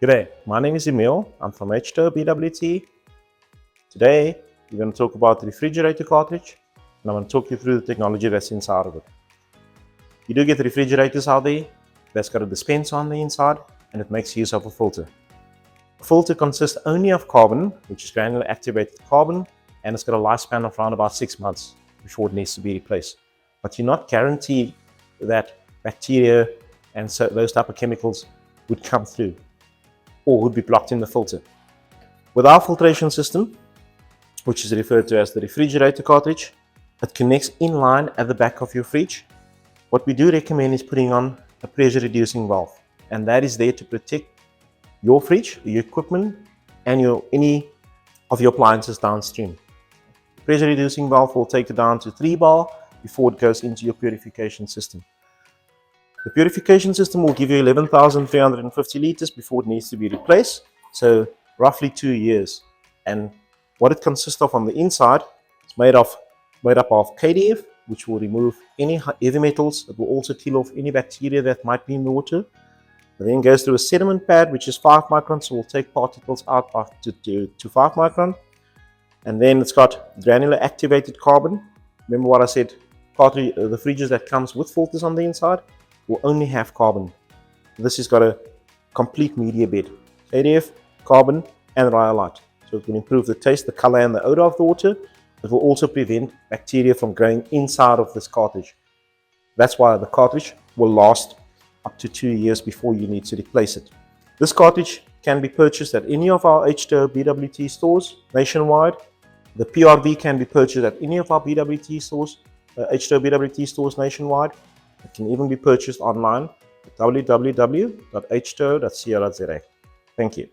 G'day, my name is Emil. I'm from H2O BWT. Today, we're going to talk about the refrigerator cartridge, and I'm going to talk you through the technology that's inside of it. You do get refrigerators out there that's got a dispenser on the inside, and it makes use of a filter. A filter consists only of carbon, which is granular activated carbon, and it's got a lifespan of around about 6 months before it needs to be replaced. But you're not guaranteed that bacteria and so those type of chemicals would come through or would be blocked in the filter. With our filtration system, which is referred to as the refrigerator cartridge, it connects inline at the back of your fridge. What we do recommend is putting on a pressure reducing valve, and that is there to protect your fridge, your equipment, and any of your appliances downstream. The pressure reducing valve will take it down to 3 bar before it goes into your purification system. The purification system will give you 11,350 liters before it needs to be replaced, so roughly 2 years. And what it consists of on the inside is made up of KDF, which will remove any heavy metals. It will also kill off any bacteria that might be in the water. It then goes through a sediment pad, which is 5 microns, so we'll take particles out to 5 micron. And then it's got granular activated carbon. Remember what I said, the fridges that comes with filters on the inside will only have carbon. This has got a complete media bed, KDF, carbon, and rhyolite. So it will improve the taste, the color, and the odor of the water. It will also prevent bacteria from growing inside of this cartridge. That's why the cartridge will last up to 2 years before you need to replace it. This cartridge can be purchased at any of our H2O BWT stores nationwide. The PRV can be purchased at any of our BWT stores, H2O BWT stores nationwide. It can even be purchased online at www.h2o.co.za. Thank you.